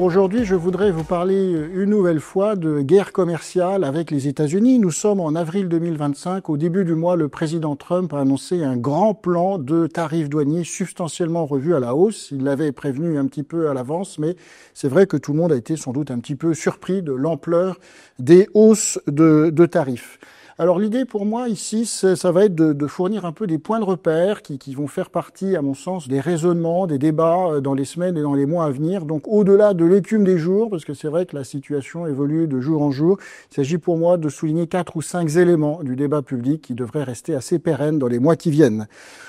aujourd'hui, je voudrais vous parler une nouvelle fois de guerre commerciale avec les États-Unis. Nous sommes en avril 2025. Au début du mois, le président Trump a annoncé un grand plan de tarifs douaniers substantiellement revus à la hausse. Il l'avait prévenu un petit peu à l'avance, mais c'est vrai que tout le monde a été sans doute un petit peu surpris de l'ampleur des hausses de tarifs. Alors l'idée pour moi ici, ça va être de fournir un peu des points de repère qui vont faire partie, à mon sens, des raisonnements, des débats dans les semaines et dans les mois à venir. Donc au-delà de l'écume des jours, parce que c'est vrai que la situation évolue de jour en jour, il s'agit pour moi de souligner 4 ou 5 éléments du débat public qui devraient rester assez pérennes dans les mois qui viennent.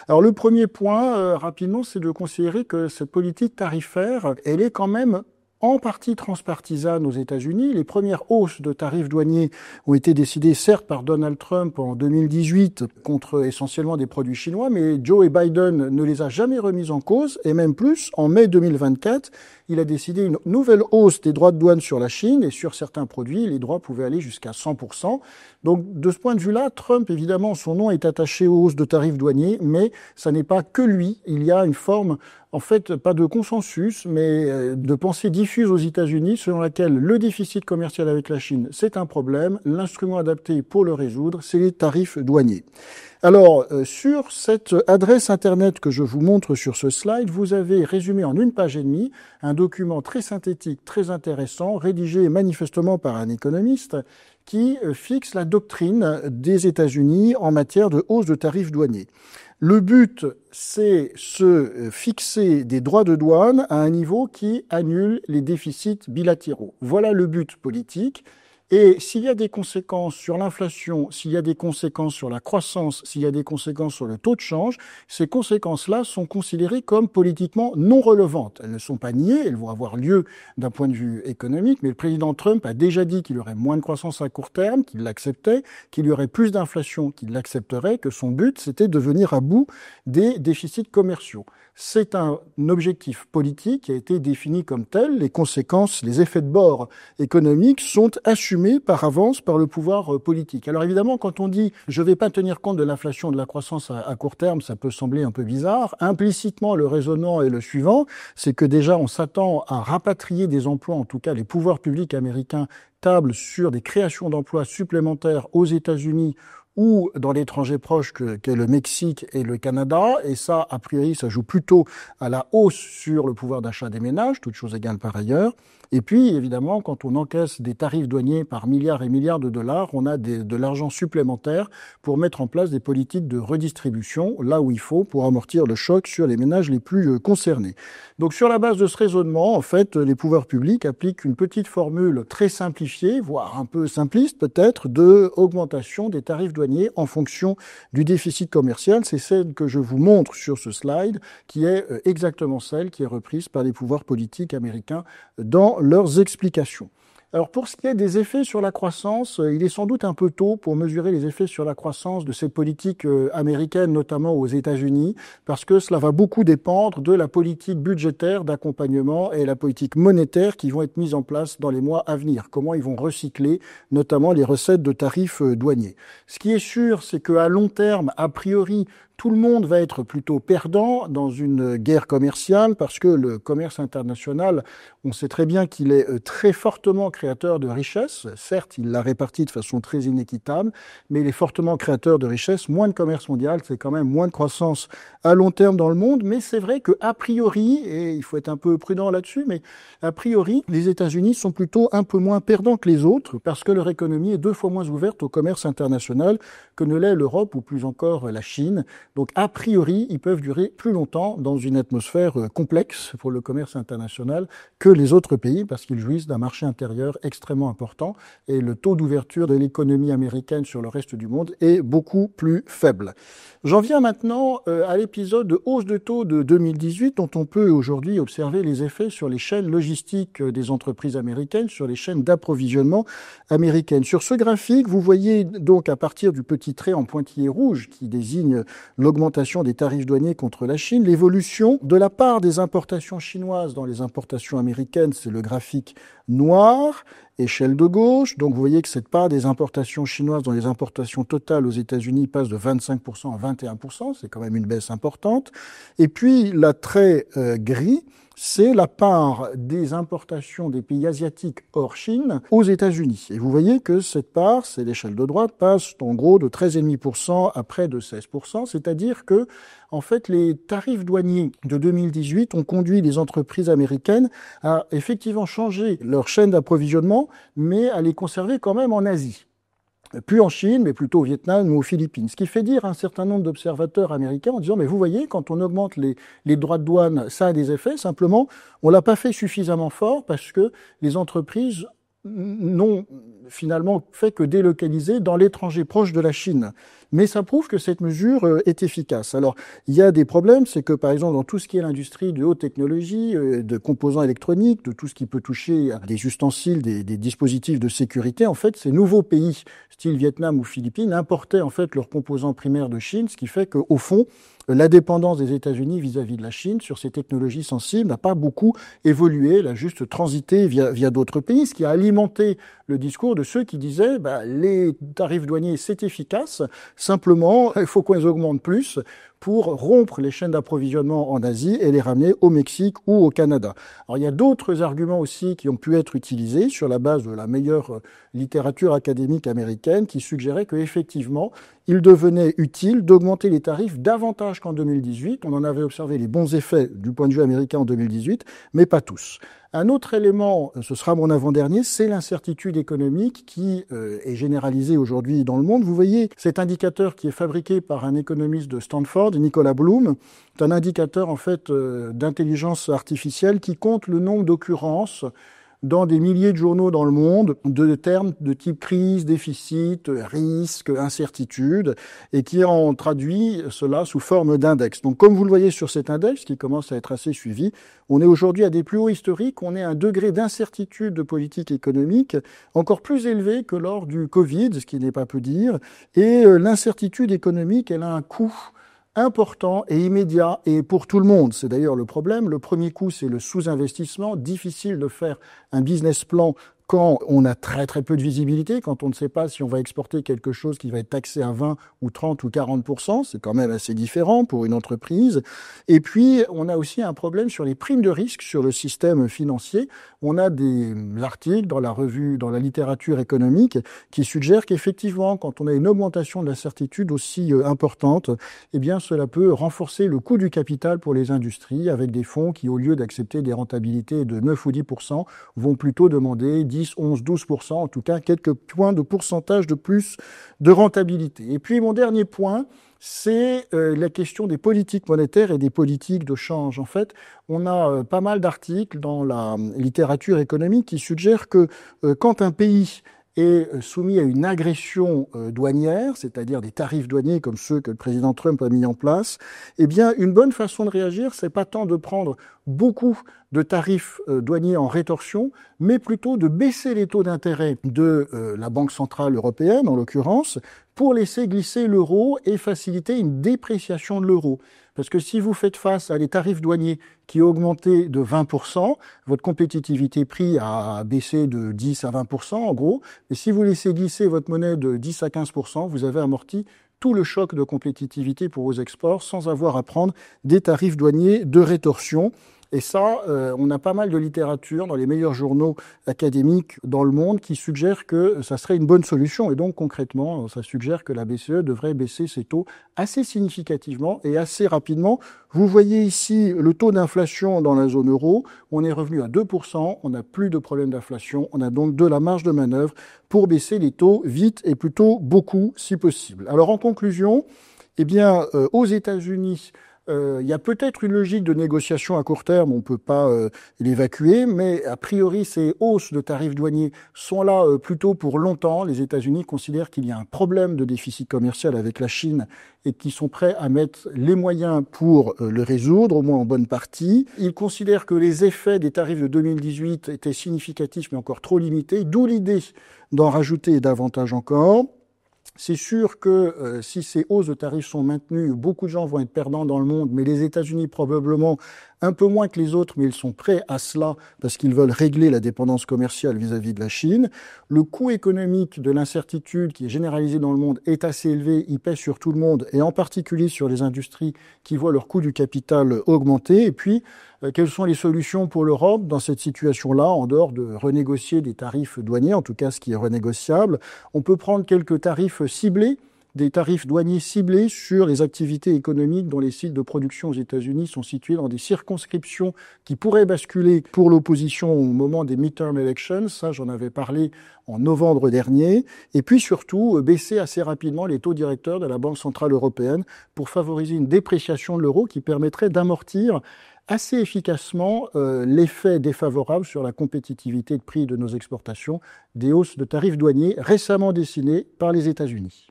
Alors le premier point, rapidement, c'est de considérer que cette politique tarifaire, elle est quand même en partie transpartisane aux États-Unis. Les premières hausses de tarifs douaniers ont été décidées certes par Donald Trump en 2018 contre essentiellement des produits chinois, mais Joe Biden ne les a jamais remises en cause, et même plus, en mai 2024, il a décidé une nouvelle hausse des droits de douane sur la Chine, et sur certains produits, les droits pouvaient aller jusqu'à 100%. Donc, de ce point de vue-là, Trump, évidemment, son nom est attaché aux hausses de tarifs douaniers, mais ça n'est pas que lui. Il y a une forme, en fait, pas de consensus, mais de pensée diffuse aux États-Unis selon laquelle le déficit commercial avec la Chine, c'est un problème. L'instrument adapté pour le résoudre, c'est les tarifs douaniers. Alors, sur cette adresse Internet que je vous montre sur ce slide, vous avez résumé en 1 page et demie un document très synthétique, très intéressant, rédigé manifestement par un économiste, qui fixe la doctrine des États-Unis en matière de hausse de tarifs douaniers. Le but, c'est se fixer des droits de douane à un niveau qui annule les déficits bilatéraux. Voilà le but politique. Et s'il y a des conséquences sur l'inflation, s'il y a des conséquences sur la croissance, s'il y a des conséquences sur le taux de change, ces conséquences-là sont considérées comme politiquement non relevantes. Elles ne sont pas niées, elles vont avoir lieu d'un point de vue économique, mais le président Trump a déjà dit qu'il y aurait moins de croissance à court terme, qu'il l'acceptait, qu'il y aurait plus d'inflation, qu'il l'accepterait, que son but, c'était de venir à bout des déficits commerciaux. C'est un objectif politique qui a été défini comme tel. Les conséquences, les effets de bord économiques sont assumés par avance par le pouvoir politique. Alors évidemment, quand on dit « je ne vais pas tenir compte de l'inflation, de la croissance à court terme », ça peut sembler un peu bizarre. Implicitement, le raisonnement est le suivant, c'est que déjà on s'attend à rapatrier des emplois, en tout cas les pouvoirs publics américains tablent sur des créations d'emplois supplémentaires aux États-Unis ou dans l'étranger proche qu'est le Mexique et le Canada, et ça, a priori, ça joue plutôt à la hausse sur le pouvoir d'achat des ménages, toutes choses égales par ailleurs. Et puis, évidemment, quand on encaisse des tarifs douaniers par milliards et milliards de dollars, on a de l'argent supplémentaire pour mettre en place des politiques de redistribution, là où il faut, pour amortir le choc sur les ménages les plus concernés. Donc, sur la base de ce raisonnement, en fait, les pouvoirs publics appliquent une petite formule très simplifiée, voire un peu simpliste peut-être, de augmentation des tarifs douaniers en fonction du déficit commercial. C'est celle que je vous montre sur ce slide, qui est exactement celle qui est reprise par les pouvoirs politiques américains dans leurs explications. Alors pour ce qui est des effets sur la croissance, il est sans doute un peu tôt pour mesurer les effets sur la croissance de cette politique américaine, notamment aux États-Unis, parce que cela va beaucoup dépendre de la politique budgétaire d'accompagnement et la politique monétaire qui vont être mises en place dans les mois à venir. Comment ils vont recycler notamment les recettes de tarifs douaniers. Ce qui est sûr, c'est qu'à long terme, a priori, tout le monde va être plutôt perdant dans une guerre commerciale parce que le commerce international, on sait très bien qu'il est très fortement créateur de richesse. Certes, il l'a réparti de façon très inéquitable, mais il est fortement créateur de richesse. Moins de commerce mondial, c'est quand même moins de croissance à long terme dans le monde. Mais c'est vrai que a priori, et il faut être un peu prudent là-dessus, mais a priori, les États-Unis sont plutôt un peu moins perdants que les autres parce que leur économie est 2 fois moins ouverte au commerce international que ne l'est l'Europe ou plus encore la Chine. Donc, a priori, ils peuvent durer plus longtemps dans une atmosphère complexe pour le commerce international que les autres pays parce qu'ils jouissent d'un marché intérieur extrêmement important et le taux d'ouverture de l'économie américaine sur le reste du monde est beaucoup plus faible. J'en viens maintenant à l'épisode de hausse de taux de 2018 dont on peut aujourd'hui observer les effets sur les chaînes logistiques des entreprises américaines, sur les chaînes d'approvisionnement américaines. Sur ce graphique, vous voyez donc à partir du petit trait en pointillé rouge qui désigne l'augmentation des tarifs douaniers contre la Chine, l'évolution de la part des importations chinoises dans les importations américaines, c'est le graphique noir, échelle de gauche. Donc vous voyez que cette part des importations chinoises dans les importations totales aux États-Unis passe de 25% à 21%, c'est quand même une baisse importante. Et puis la trait gris, c'est la part des importations des pays asiatiques hors Chine aux États-Unis. Et vous voyez que cette part, c'est l'échelle de droite, passe en gros de 13,5% à près de 16%, c'est-à-dire que en fait, les tarifs douaniers de 2018 ont conduit les entreprises américaines à effectivement changer leur chaîne d'approvisionnement, mais à les conserver quand même en Asie. Plus en Chine, mais plutôt au Vietnam ou aux Philippines. Ce qui fait dire à un certain nombre d'observateurs américains en disant, mais vous voyez, quand on augmente les droits de douane, ça a des effets, simplement, on l'a pas fait suffisamment fort parce que les entreprises n'ont finalement fait que délocaliser dans l'étranger proche de la Chine. Mais ça prouve que cette mesure est efficace. Alors, il y a des problèmes, c'est que par exemple dans tout ce qui est l'industrie de haute technologie, de composants électroniques, de tout ce qui peut toucher à des ustensiles, des dispositifs de sécurité, en fait, ces nouveaux pays, style Vietnam ou Philippines, importaient en fait leurs composants primaires de Chine, ce qui fait qu'au fond, la dépendance des États-Unis vis-à-vis de la Chine sur ces technologies sensibles n'a pas beaucoup évolué, elle a juste transité via d'autres pays, ce qui a alimenté le discours de ceux qui disaient les tarifs douaniers c'est efficace, simplement il faut qu'on les augmente plus pour rompre les chaînes d'approvisionnement en Asie et les ramener au Mexique ou au Canada. Alors il y a d'autres arguments aussi qui ont pu être utilisés sur la base de la meilleure littérature académique américaine qui suggérait qu'effectivement il devenait utile d'augmenter les tarifs davantage qu'en 2018. On en avait observé les bons effets du point de vue américain en 2018, mais pas tous. Un autre élément, ce sera mon avant-dernier, c'est l'incertitude économique qui est généralisée aujourd'hui dans le monde. Vous voyez cet indicateur qui est fabriqué par un économiste de Stanford, Nicolas Bloom. C'est un indicateur en fait d'intelligence artificielle qui compte le nombre d'occurrences dans des milliers de journaux dans le monde, de termes de type crise, déficit, risque, incertitude, et qui en traduit cela sous forme d'index. Donc comme vous le voyez sur cet index, qui commence à être assez suivi, on est aujourd'hui à des plus hauts historiques, on est à un degré d'incertitude de politique économique encore plus élevé que lors du Covid, ce qui n'est pas peu dire, et l'incertitude économique, elle a un coût important et immédiat et pour tout le monde. C'est d'ailleurs le problème. Le premier coup, c'est le sous-investissement. Difficile de faire un business plan quand on a très très peu de visibilité, quand on ne sait pas si on va exporter quelque chose qui va être taxé à 20 ou 30 ou 40%, c'est quand même assez différent pour une entreprise. Et puis, on a aussi un problème sur les primes de risque sur le système financier. On a des articles dans la revue, dans la littérature économique, qui suggèrent qu'effectivement, quand on a une augmentation de la certitude aussi importante, eh bien, cela peut renforcer le coût du capital pour les industries, avec des fonds qui, au lieu d'accepter des rentabilités de 9 ou 10%, vont plutôt demander 10, 11, 12%, en tout cas quelques points de pourcentage de plus de rentabilité. Et puis mon dernier point, c'est la question des politiques monétaires et des politiques de change. En fait, on a pas mal d'articles dans la littérature économique qui suggèrent que quand un pays est soumis à une agression douanière, c'est-à-dire des tarifs douaniers comme ceux que le président Trump a mis en place, eh bien, une bonne façon de réagir, c'est pas tant de prendre beaucoup de tarifs douaniers en rétorsion, mais plutôt de baisser les taux d'intérêt de la Banque centrale européenne, en l'occurrence, pour laisser glisser l'euro et faciliter une dépréciation de l'euro. Parce que si vous faites face à des tarifs douaniers qui ont augmenté de 20%, votre compétitivité prix a baissé de 10 à 20%, en gros. Et si vous laissez glisser votre monnaie de 10 à 15%, vous avez amorti tout le choc de compétitivité pour vos exports sans avoir à prendre des tarifs douaniers de rétorsion. Et ça, on a pas mal de littérature dans les meilleurs journaux académiques dans le monde qui suggèrent que ça serait une bonne solution. Et donc, concrètement, ça suggère que la BCE devrait baisser ses taux assez significativement et assez rapidement. Vous voyez ici le taux d'inflation dans la zone euro. On est revenu à 2%. On n'a plus de problème d'inflation. On a donc de la marge de manœuvre pour baisser les taux vite et plutôt beaucoup, si possible. Alors, en conclusion, eh bien, aux États-Unis, il y a peut-être une logique de négociation à court terme, on ne peut pas l'évacuer, mais a priori ces hausses de tarifs douaniers sont là plutôt pour longtemps. Les États-Unis considèrent qu'il y a un problème de déficit commercial avec la Chine et qu'ils sont prêts à mettre les moyens pour le résoudre, au moins en bonne partie. Ils considèrent que les effets des tarifs de 2018 étaient significatifs mais encore trop limités, d'où l'idée d'en rajouter davantage encore. C'est sûr que si ces hausses de tarifs sont maintenues, beaucoup de gens vont être perdants dans le monde, mais les États-Unis probablement un peu moins que les autres, mais ils sont prêts à cela parce qu'ils veulent régler la dépendance commerciale vis-à-vis de la Chine. Le coût économique de l'incertitude qui est généralisé dans le monde est assez élevé, il pèse sur tout le monde et en particulier sur les industries qui voient leur coût du capital augmenter. Et puis, quelles sont les solutions pour l'Europe dans cette situation-là, en dehors de renégocier des tarifs douaniers, en tout cas ce qui est renégociable? On peut prendre quelques tarifs ciblés, des tarifs douaniers ciblés sur les activités économiques dont les sites de production aux États-Unis sont situés dans des circonscriptions qui pourraient basculer pour l'opposition au moment des midterm elections. Ça, j'en avais parlé en novembre dernier. Et puis surtout, baisser assez rapidement les taux directeurs de la Banque centrale européenne pour favoriser une dépréciation de l'euro qui permettrait d'amortir assez efficacement l'effet défavorable sur la compétitivité de prix de nos exportations des hausses de tarifs douaniers récemment décidées par les États-Unis.